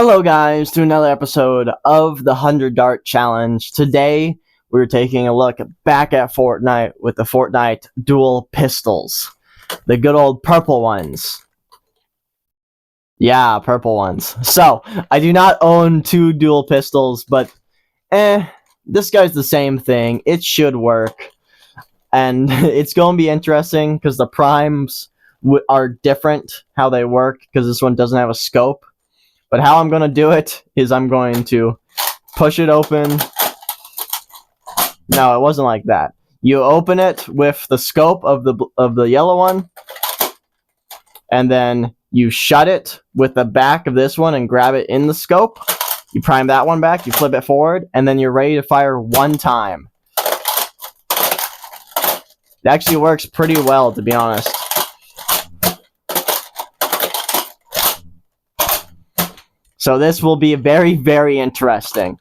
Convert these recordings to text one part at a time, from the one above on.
Hello guys, to another episode of the 100 Dart Challenge. Today, we're taking a look back at Fortnite with the Fortnite dual pistols. The good old purple ones. Yeah, purple ones. So, I do not own two dual pistols, but this guy's the same thing. It should work. And it's going to be interesting because the primes are different how they work because this one doesn't have a scope. But how I'm going to do it is I'm going to push it open. No, it wasn't like that. You open it with the scope of the yellow one, and then you shut it with the back of this one and grab it in the scope. You prime that one back, you flip it forward, and then you're ready to fire one time. It actually works pretty well, to be honest. So this will be very, very interesting.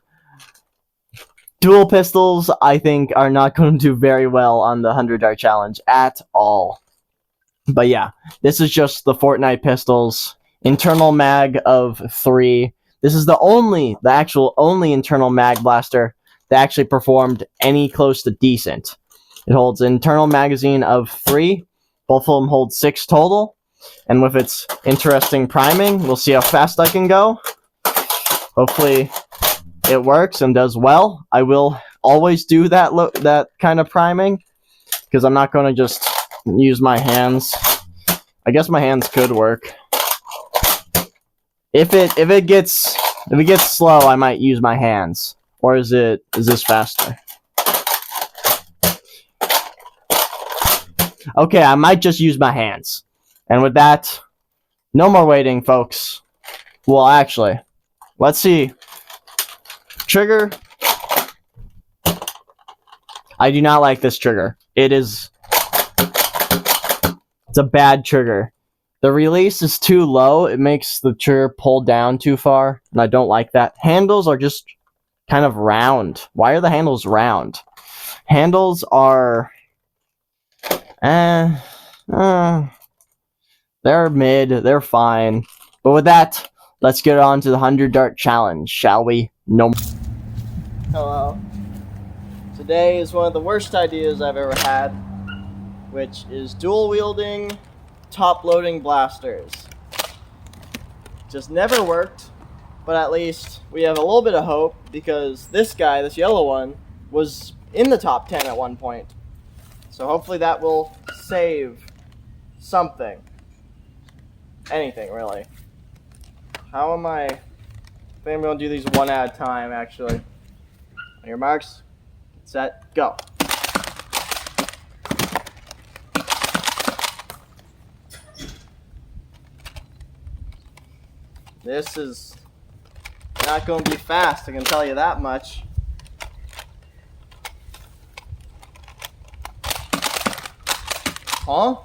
Dual pistols, I think, are not going to do very well on the 100 Dart Challenge at all. But yeah, this is just the Fortnite pistols. Internal mag of 3. This is the actual only internal mag blaster that actually performed any close to decent. It holds an internal magazine of 3. Both of them hold 6 total. And with its interesting priming, we'll see how fast I can go. Hopefully it works and does well. I will always do that kind of priming because I'm not going to just use my hands. I guess my hands could work. If it gets slow, I might use my hands. Or is this faster? Okay, I might just use my hands. And with that, no more waiting, folks. Well, actually, let's see. Trigger. I do not like this trigger. It's a bad trigger. The release is too low. It makes the trigger pull down too far, and I don't like that. Handles are just kind of round. Why are the handles round? Handles are they're mid, they're fine. But with that, let's get on to the 100 Dart Challenge, shall we? No. Hello. Today is one of the worst ideas I've ever had, which is dual wielding top loading blasters. Just never worked, but at least we have a little bit of hope because this guy, this yellow one, was in the top 10 at one point. So hopefully that will save something. Anything, really. How am I? I think I'm going to do these one at a time, actually. On your marks, get set, go. This is not going to be fast, I can tell you that much. Huh?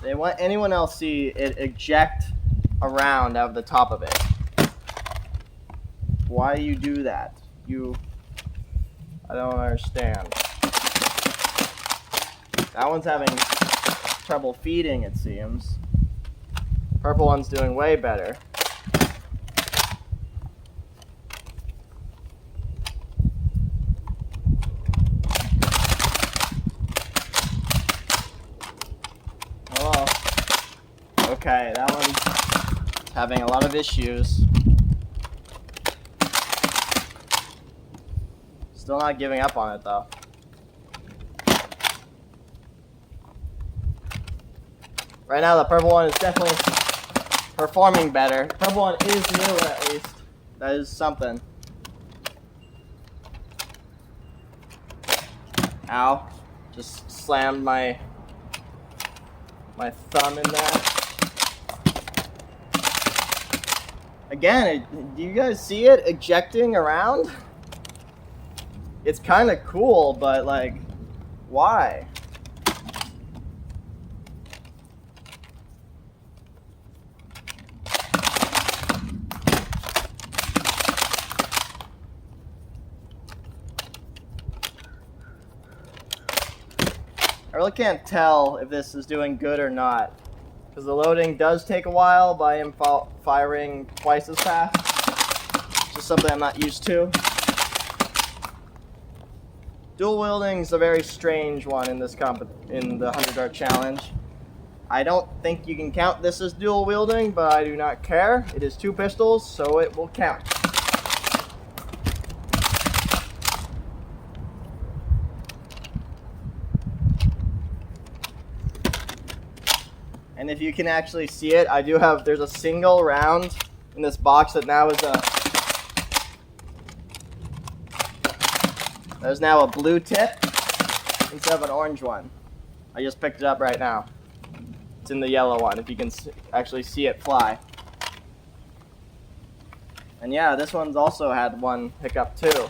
They want anyone else see it eject around out of the top of it. Why you do that? I don't understand. That one's having trouble feeding, it seems. Purple one's doing way better. Hello. Okay, that one's having a lot of issues. Still not giving up on it, though. Right now, the purple one is definitely performing better. Purple one is new, at least. That is something. Ow. Just slammed my thumb in there. Again, do you guys see it ejecting around? It's kind of cool, but like, why? I really can't tell if this is doing good or not. because the loading does take a while by him firing twice as fast. Just something I'm not used to. Dual wielding is a very strange one in this in the 100 dart challenge. I don't think you can count this as dual wielding, but I do not care. It is 2 pistols, so it will count. And if you can actually see it, there's a single round in this box that now is there's now a blue tip instead of an orange one. I just picked it up right now. It's in the yellow one, if you can actually see it fly. And yeah, this one's also had one hiccup too.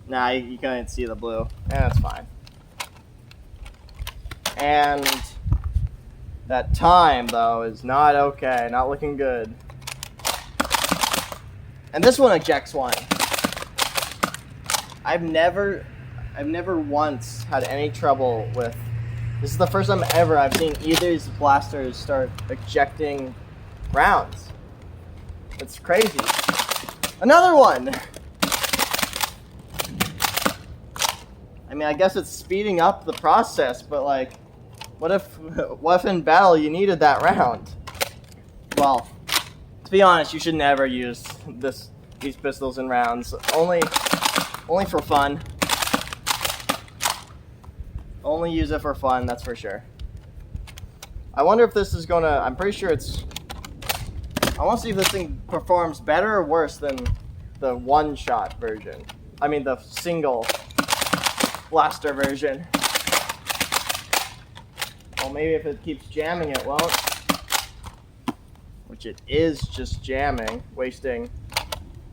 Nah, you can't see the blue. That's fine. And that time, though, is not okay. Not looking good. And this one ejects one. I've never once had any trouble with. This is the first time ever I've seen either of these blasters start ejecting rounds. It's crazy. Another one! I mean, I guess it's speeding up the process, but like, what if in battle you needed that round? Well, to be honest, you should never use these pistols in rounds. Only for fun. Only use it for fun, that's for sure. I wonder if this is gonna. I'm pretty sure it's. I want to see if this thing performs better or worse than the one-shot version. I mean, the single blaster version. Well, maybe if it keeps jamming, it won't. Which it is just jamming, wasting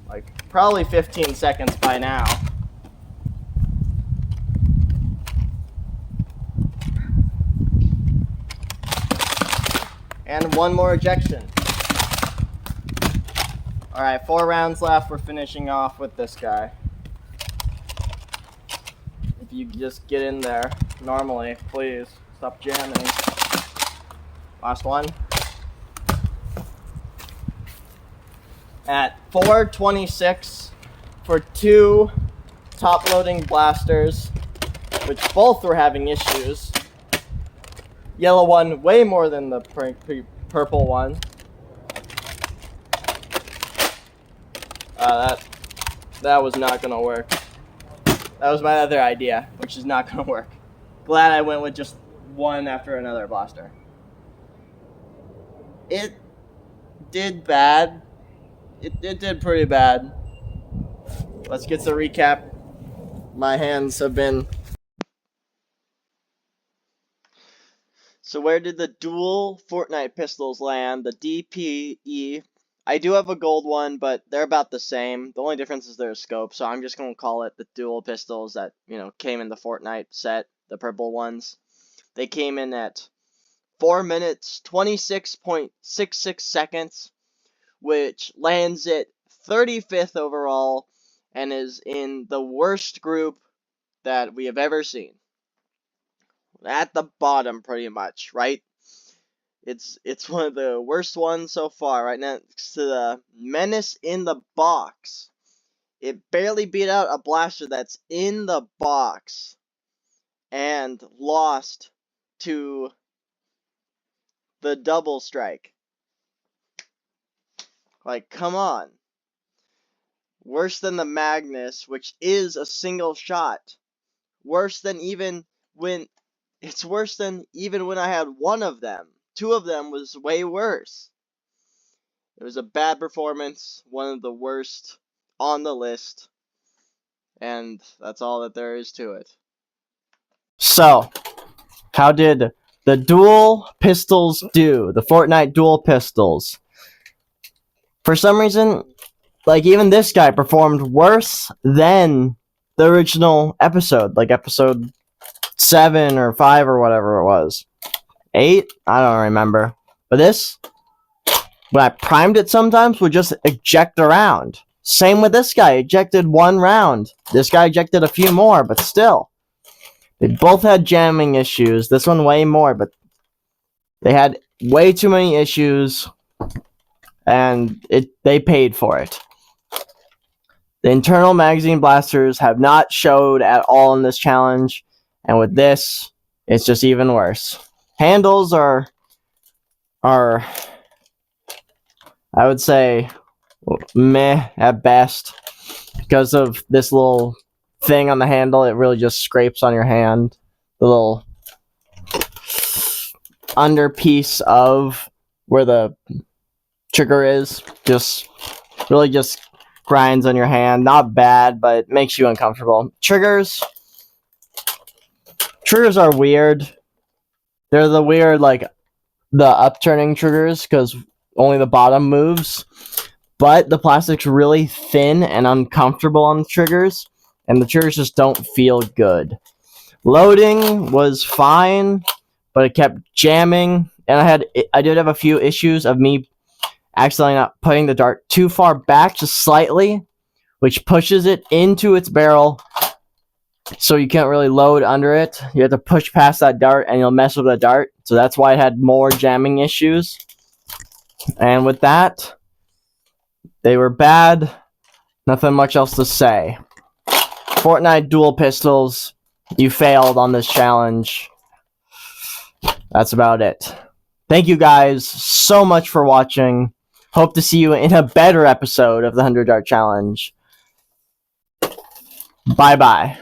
like probably 15 seconds by now. And one more ejection. Alright, 4 rounds left. We're finishing off with this guy. If you just get in there normally, please. Stop jamming. Last one. At 4:26 for 2 top-loading blasters, which both were having issues. Yellow one way more than the purple one. That was not gonna work. That was my other idea, which is not gonna work. Glad I went with just one after another blaster. It did bad. It did pretty bad. Let's get the recap. My hands have been. So where did the dual Fortnite pistols land? The DPE. I do have a gold one, but they're about the same. The only difference is their scope, so I'm just going to call it the dual pistols that, came in the Fortnite set, the purple ones. They came in at 4 minutes, 26.66 seconds, which lands it 35th overall and is in the worst group that we have ever seen. At the bottom, pretty much, right? It's one of the worst ones so far, right next to the Menace in the box. It barely beat out a blaster that's in the box and lost to the double strike. Like, come on. Worse than the Magnus, which is a single shot. Worse than even when I had one of them. 2 of them was way worse. It was a bad performance, one of the worst on the list, and that's all that there is to it. So, how did the dual pistols do? The Fortnite dual pistols. For some reason, like, even this guy performed worse than the original episode, like episode 7 or 5 or whatever it was. 8? I don't remember. But this, when I primed it sometimes, would just eject a round. Same with this guy. Ejected 1 round. This guy ejected a few more, but still. They both had jamming issues. This one way more, but they had way too many issues, and they paid for it. The internal magazine blasters have not showed at all in this challenge, and with this, it's just even worse. Handles are I would say, meh at best. Because of this little thing on the handle, it really just scrapes on your hand. The little under piece of where the trigger is just really just grinds on your hand. Not bad, but it makes you uncomfortable. Triggers are weird. They're the weird, like, the upturning triggers, because only the bottom moves. But the plastic's really thin and uncomfortable on the triggers, and the triggers just don't feel good. Loading was fine, but it kept jamming, and I did have a few issues of me accidentally not putting the dart too far back, just slightly, which pushes it into its barrel, so you can't really load under it. You have to push past that dart, and you'll mess with the dart, so that's why it had more jamming issues. And with that, they were bad. Nothing much else to say. Fortnite dual pistols, you failed on this challenge. That's about it. Thank you guys so much for watching. Hope to see you in a better episode of the 100 Dart Challenge. Bye-bye.